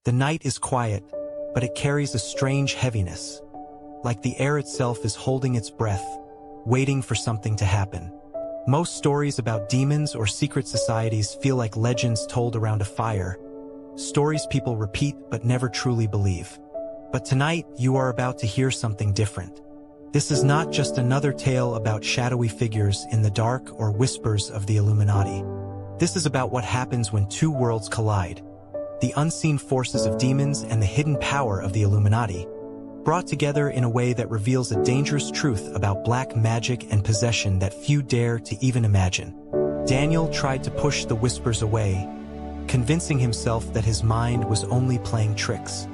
The night is quiet, but it carries a strange heaviness, like the air itself is holding its breath, waiting for something to happen. Most stories about demons or secret societies feel like legends told around a fire, stories people repeat but never truly believe. But tonight, you are about to hear something different. This is not just another tale about shadowy figures in the dark or whispers of the Illuminati. This is about what happens when two worlds collide, the unseen forces of demons and the hidden power of the Illuminati, brought together in a way that reveals a dangerous truth about black magic and possession that few dare to even imagine. Daniel tried to push the whispers away, convincing himself that his mind was only playing tricks.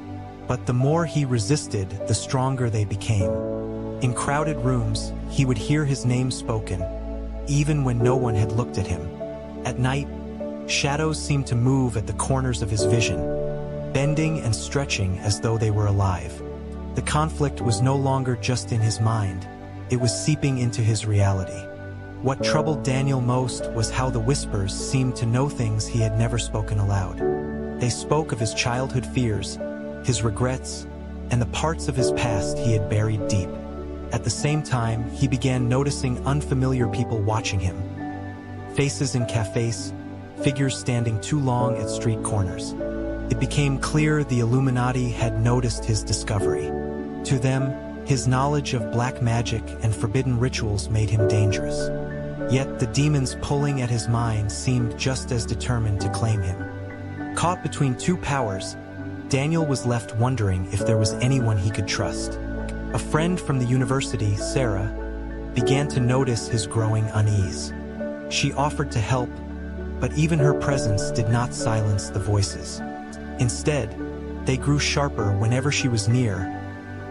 But the more he resisted, the stronger they became. In crowded rooms, he would hear his name spoken, even when no one had looked at him. At night, shadows seemed to move at the corners of his vision, bending and stretching as though they were alive. The conflict was no longer just in his mind, it was seeping into his reality. What troubled Daniel most was how the whispers seemed to know things he had never spoken aloud. They spoke of his childhood fears, his regrets, and the parts of his past he had buried deep. At the same time, he began noticing unfamiliar people watching him. Faces in cafes, figures standing too long at street corners. It became clear the Illuminati had noticed his discovery. To them, his knowledge of black magic and forbidden rituals made him dangerous. Yet the demons pulling at his mind seemed just as determined to claim him. Caught between two powers, Daniel was left wondering if there was anyone he could trust. A friend from the university, Sarah, began to notice his growing unease. She offered to help, but even her presence did not silence the voices. Instead, they grew sharper whenever she was near,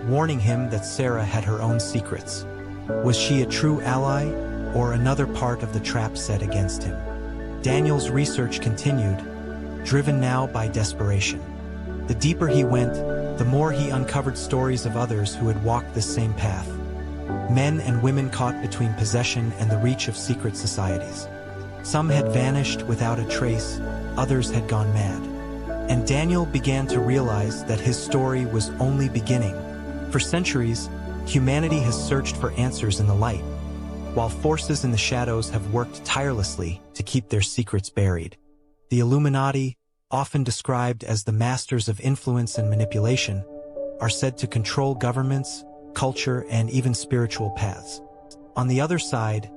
warning him that Sarah had her own secrets. Was she a true ally, or another part of the trap set against him? Daniel's research continued, driven now by desperation. The deeper he went, the more he uncovered stories of others who had walked this same path. Men and women caught between possession and the reach of secret societies. Some had vanished without a trace, others had gone mad. And Daniel began to realize that his story was only beginning. For centuries, humanity has searched for answers in the light, while forces in the shadows have worked tirelessly to keep their secrets buried. The Illuminati, often described as the masters of influence and manipulation, are said to control governments, culture, and even spiritual paths. On the other side,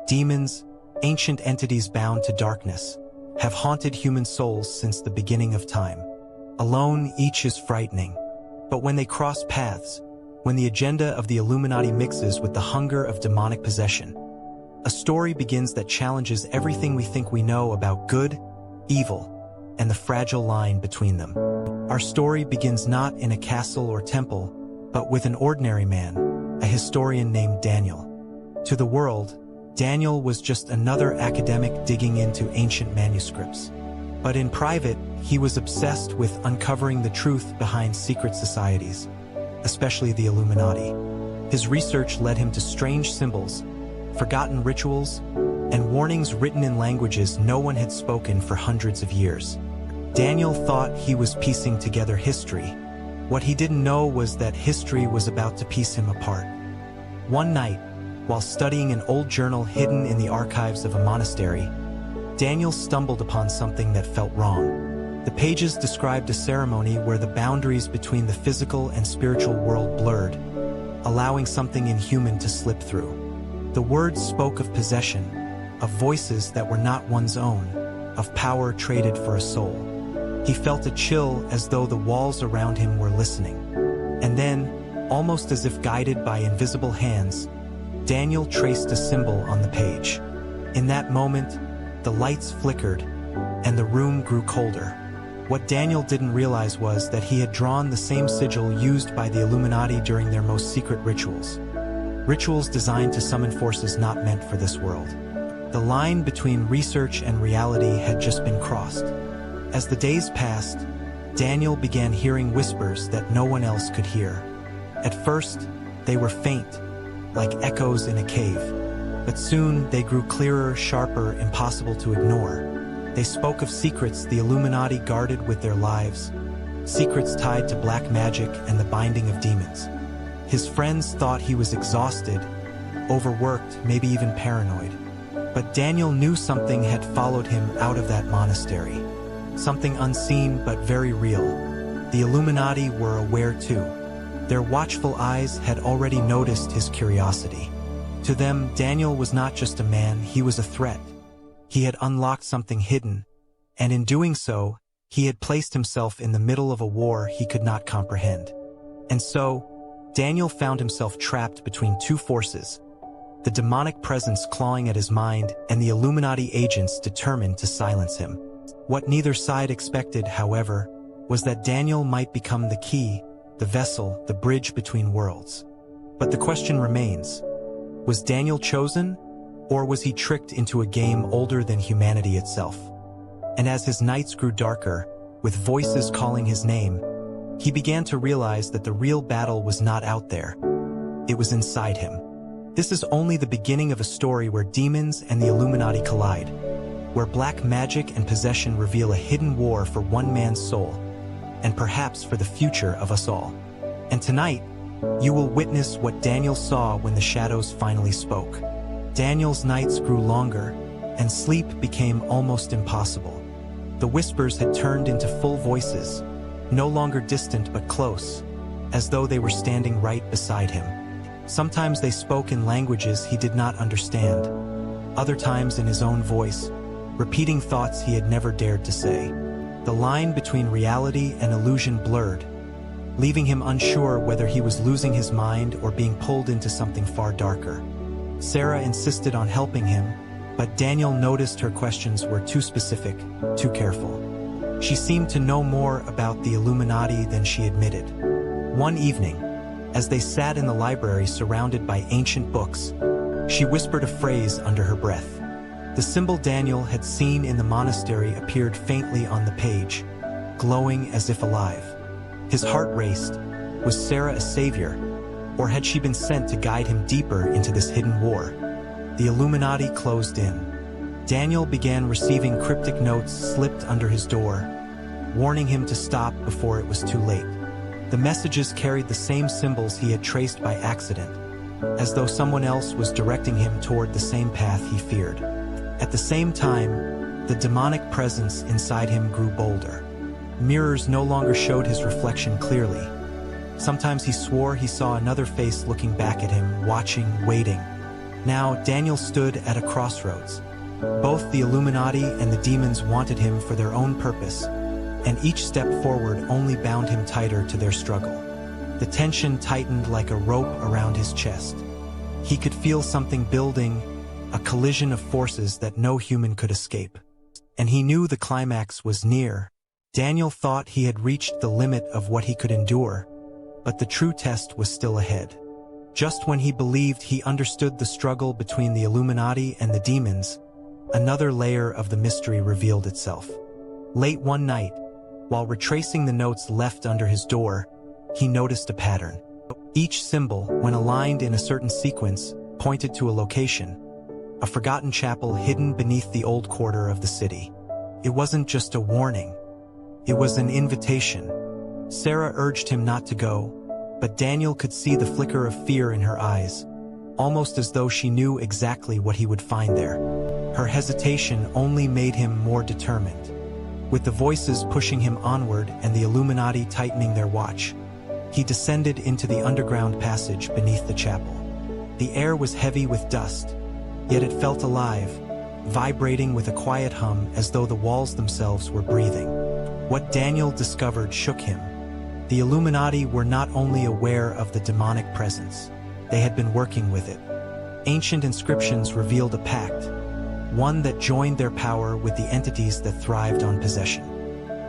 demons, ancient entities bound to darkness, have haunted human souls since the beginning of time. Alone, each is frightening. But when they cross paths, when the agenda of the Illuminati mixes with the hunger of demonic possession, a story begins that challenges everything we think we know about good, evil, and the fragile line between them. Our story begins not in a castle or temple, but with an ordinary man, a historian named Daniel. To the world, Daniel was just another academic digging into ancient manuscripts. But in private, he was obsessed with uncovering the truth behind secret societies, especially the Illuminati. His research led him to strange symbols, forgotten rituals, and warnings written in languages no one had spoken for hundreds of years. Daniel thought he was piecing together history. What he didn't know was that history was about to piece him apart. One night, while studying an old journal hidden in the archives of a monastery, Daniel stumbled upon something that felt wrong. The pages described a ceremony where the boundaries between the physical and spiritual world blurred, allowing something inhuman to slip through. The words spoke of possession, of voices that were not one's own, of power traded for a soul. He felt a chill as though the walls around him were listening. And then, almost as if guided by invisible hands, Daniel traced a symbol on the page. In that moment, the lights flickered, and the room grew colder. What Daniel didn't realize was that he had drawn the same sigil used by the Illuminati during their most secret rituals. Rituals designed to summon forces not meant for this world. The line between research and reality had just been crossed. As the days passed, Daniel began hearing whispers that no one else could hear. At first, they were faint, like echoes in a cave. But soon, they grew clearer, sharper, impossible to ignore. They spoke of secrets the Illuminati guarded with their lives, secrets tied to black magic and the binding of demons. His friends thought he was exhausted, overworked, maybe even paranoid. But Daniel knew something had followed him out of that monastery. Something unseen but very real. The Illuminati were aware too. Their watchful eyes had already noticed his curiosity. To them, Daniel was not just a man, he was a threat. He had unlocked something hidden, and in doing so, he had placed himself in the middle of a war he could not comprehend. And so, Daniel found himself trapped between two forces, the demonic presence clawing at his mind and the Illuminati agents determined to silence him. What neither side expected, however, was that Daniel might become the key, the vessel, the bridge between worlds. But the question remains, was Daniel chosen, or was he tricked into a game older than humanity itself? And as his nights grew darker, with voices calling his name, he began to realize that the real battle was not out there. It was inside him. This is only the beginning of a story where demons and the Illuminati collide, where black magic and possession reveal a hidden war for one man's soul, and perhaps for the future of us all. And tonight, you will witness what Daniel saw when the shadows finally spoke. Daniel's nights grew longer, and sleep became almost impossible. The whispers had turned into full voices, no longer distant but close, as though they were standing right beside him. Sometimes they spoke in languages he did not understand, other times in his own voice, repeating thoughts he had never dared to say. The line between reality and illusion blurred, leaving him unsure whether he was losing his mind or being pulled into something far darker. Sarah insisted on helping him, but Daniel noticed her questions were too specific, too careful. She seemed to know more about the Illuminati than she admitted. One evening, as they sat in the library surrounded by ancient books, she whispered a phrase under her breath. The symbol Daniel had seen in the monastery appeared faintly on the page, glowing as if alive. His heart raced. Was Sarah a savior, or had she been sent to guide him deeper into this hidden war? The Illuminati closed in. Daniel began receiving cryptic notes slipped under his door, warning him to stop before it was too late. The messages carried the same symbols he had traced by accident, as though someone else was directing him toward the same path he feared. At the same time, the demonic presence inside him grew bolder. Mirrors no longer showed his reflection clearly. Sometimes he swore he saw another face looking back at him, watching, waiting. Now, Daniel stood at a crossroads. Both the Illuminati and the demons wanted him for their own purpose, and each step forward only bound him tighter to their struggle. The tension tightened like a rope around his chest. He could feel something building, a collision of forces that no human could escape. And he knew the climax was near. Daniel thought he had reached the limit of what he could endure, but the true test was still ahead. Just when he believed he understood the struggle between the Illuminati and the demons, another layer of the mystery revealed itself. Late one night, while retracing the notes left under his door, he noticed a pattern. Each symbol, when aligned in a certain sequence, pointed to a location, a forgotten chapel hidden beneath the old quarter of the city. It wasn't just a warning. It was an invitation. Sarah urged him not to go, but Daniel could see the flicker of fear in her eyes, almost as though she knew exactly what he would find there. Her hesitation only made him more determined. With the voices pushing him onward and the Illuminati tightening their watch, he descended into the underground passage beneath the chapel. The air was heavy with dust, yet it felt alive, vibrating with a quiet hum as though the walls themselves were breathing. What Daniel discovered shook him. The Illuminati were not only aware of the demonic presence, they had been working with it. Ancient inscriptions revealed a pact, one that joined their power with the entities that thrived on possession.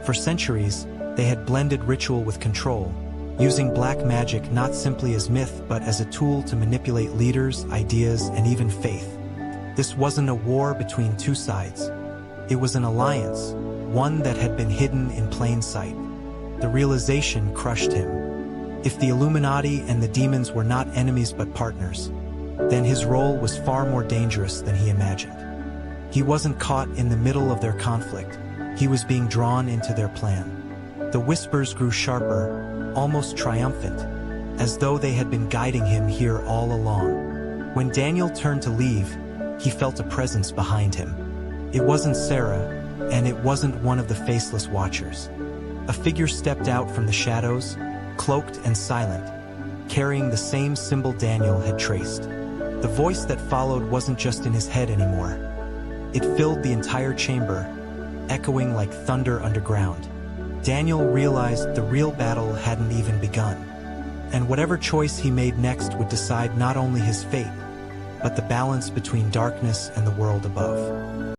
For centuries, they had blended ritual with control, using black magic not simply as myth but as a tool to manipulate leaders, ideas, and even faith. This wasn't a war between two sides. It was an alliance, one that had been hidden in plain sight. The realization crushed him. If the Illuminati and the demons were not enemies but partners, then his role was far more dangerous than he imagined. He wasn't caught in the middle of their conflict. He was being drawn into their plan. The whispers grew sharper, almost triumphant, as though they had been guiding him here all along. When Daniel turned to leave, he felt a presence behind him. It wasn't Sarah, and it wasn't one of the faceless watchers. A figure stepped out from the shadows, cloaked and silent, carrying the same symbol Daniel had traced. The voice that followed wasn't just in his head anymore. It filled the entire chamber, echoing like thunder underground. Daniel realized the real battle hadn't even begun, and whatever choice he made next would decide not only his fate, but the balance between darkness and the world above.